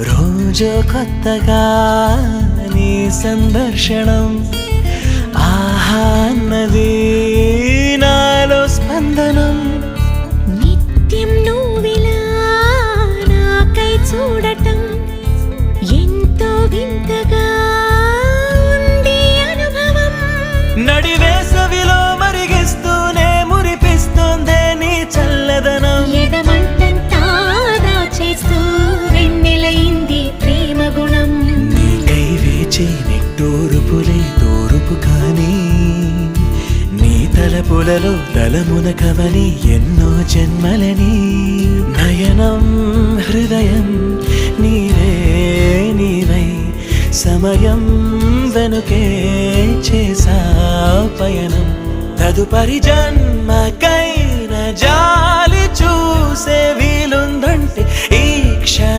రోజు కొత్తగా నీ సందర్శనం ఆహా అన్నది నాలో స్పందనం నిత్యం నువ్విలా నాకై చూడటం ఎంతో వింతగా ఉంది అనుభవం. నడి వేసవిలో మరిగిస్తూనే మురిపిస్తుందే నీ చల్లదనం. ఎదమంటంతా దాచేస్తూ వెన్నెలైంది ప్రేమ గుణం. నీకై వేచి నిట్టూరుపులే తూరుపు కానీ నీ తలపులలో తలమున కవని ఎన్నో జన్మలని. నయనం హృదయం నీవే నీవై సమయం వెనుకే చేసా పయనం. తదుపరి జన్మకై